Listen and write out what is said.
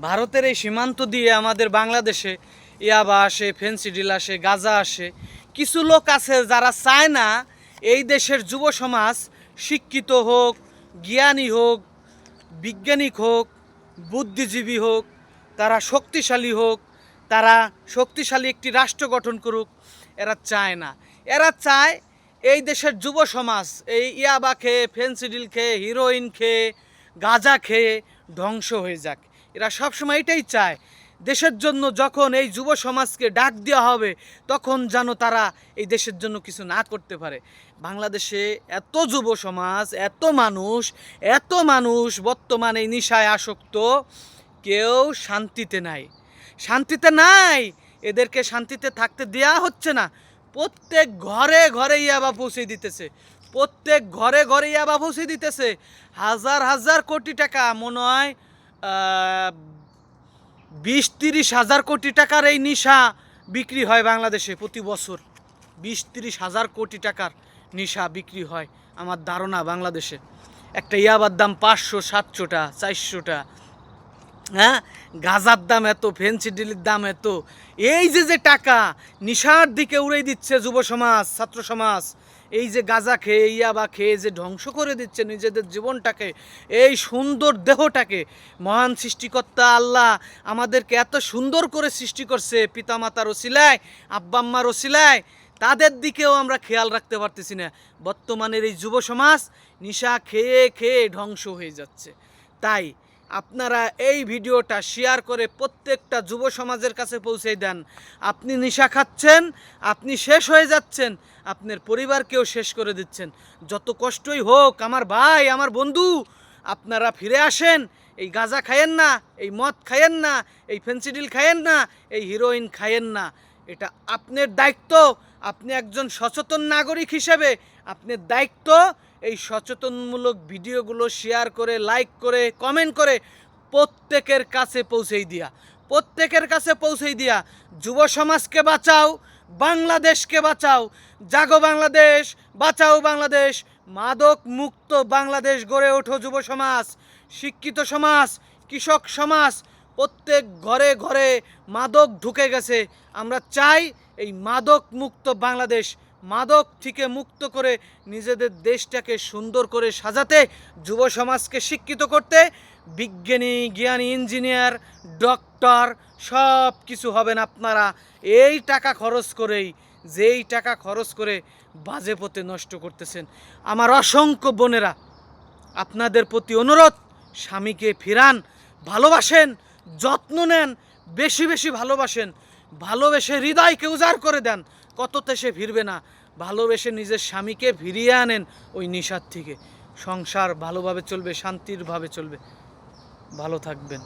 ভারতের এই সীমান্ত দিয়ে আমাদের বাংলাদেশে ইয়াবা আসে, ফেন্সিডিল আসে, গাঁজা আসে। কিছু লোক আছে যারা চায় না এই দেশের যুব সমাজ শিক্ষিত হোক, জ্ঞানী হোক, বিজ্ঞানিক হোক, বুদ্ধিজীবী হোক, তারা শক্তিশালী হোক, তারা শক্তিশালী একটি রাষ্ট্র গঠন করুক। এরা চায় না। এরা চায় এই দেশের যুব সমাজ এই ইয়াবা খেয়ে, ফেন্সিডিল খেয়ে, হিরোইন খেয়ে, গাঁজা খেয়ে ধ্বংস হয়ে যাক। এরা সবসময় এটাই চায়। দেশের জন্য যখন এই যুব সমাজকে ডাক দেওয়া হবে তখন যেন তারা এই দেশের জন্য কিছু না করতে পারে। বাংলাদেশে এত যুব সমাজ, এত মানুষ বর্তমানে এই নেশায় আসক্ত, কেউ শান্তিতে নাই। এদেরকে শান্তিতে থাকতে দেয়া হচ্ছে না। প্রত্যেক ঘরে ঘরে ইয়াবা পৌঁছে দিতেছে, হাজার হাজার কোটি টাকা, মনে হয় 20-30 হাজার কোটি টাকার এই নেশা বিক্রি হয় বাংলাদেশে প্রতি বছর। 20-30 হাজার কোটি টাকার নেশা বিক্রি হয় আমার ধারণা বাংলাদেশে। একটা ইয়াবার দাম 500-700 400। হ্যাঁ, গাঁজার দাম এত, ফেন্সিডিলের দাম এত। এই যে টাকা নেশার দিকে উড়িয়ে দিচ্ছে যুব সমাজ, ছাত্র সমাজ, এই যে গাঁজা খেয়ে, ইয়াবা খেয়ে যে ধ্বংস করে দিচ্ছে নিজেদের জীবনটাকে, এই সুন্দর দেহটাকে। মহান সৃষ্টিকর্তা আল্লাহ আমাদেরকে এত সুন্দর করে সৃষ্টি করছে, পিতামাতার ওসিলায়, আব্বা আম্মার ওসিলায়, তাদের দিকেও আমরা খেয়াল রাখতে পারতেছি না। বর্তমানের এই যুব সমাজ নেশা খেয়ে খেয়ে ধ্বংস হয়ে যাচ্ছে। তাই আপনারা এই ভিডিওটা শেয়ার করে প্রত্যেকটা যুব সমাজের কাছে পৌঁছে দেন। আপনি নেশা খাচ্ছেন, আপনি শেষ হয়ে যাচ্ছেন, আপনার পরিবারকেও শেষ করে দিচ্ছেন। যত কষ্টই হোক আমার ভাই, আমার বন্ধু, আপনারা ফিরে আসেন। এই গাঁজা খায়েন না, এই মদ খায়েন না, এই ফেন্সিডিল খায়েন না, এই হিরোইন খায়েন না। এটা আপনার দায়িত্ব। আপনি একজন সচেতন নাগরিক হিসেবে আপনার দায়িত্ব এই সচেতনমূলক ভিডিওগুলো শেয়ার করে, লাইক করে, কমেন্ট করে প্রত্যেকের কাছে পৌঁছেই দিয়া যুব সমাজকে বাঁচাও, বাংলাদেশকে বাঁচাও। জাগো বাংলাদেশ, বাঁচাও বাংলাদেশ, মাদক মুক্ত বাংলাদেশ গড়ে ওঠো। যুব সমাজ, শিক্ষিত সমাজ, কৃষক সমাজ, প্রত্যেক ঘরে ঘরে মাদক ঢুকে গেছে। আমরা চাই এই মাদক মুক্ত বাংলাদেশ, মাদক থেকে মুক্ত করে নিজেদের দেশটাকে সুন্দর করে সাজাতে, যুব সমাজকে শিক্ষিত করতে। বিজ্ঞানী, জ্ঞানী, ইঞ্জিনিয়ার, ডক্টর সব কিছু হবেন আপনারা এই টাকা খরচ করেই, যেই টাকা খরচ করে বাজে পথে নষ্ট করতেছেন। আমার অসংখ্য বোনেরা, আপনাদের প্রতি অনুরোধ, স্বামীকে ফিরান, ভালোবাসেন, যত্ন নেন, বেশি বেশি ভালোবাসেন, ভালোবেসে হৃদয়কে উজাড় করে দেন। কততে সে ফিরবে না। ভালোবেসে নিজের স্বামীকে ফিরিয়ে আনেন ওই নেশার থেকে। সংসার ভালোভাবে চলবে, শান্তিরভাবে চলবে। ভালো থাকবেন।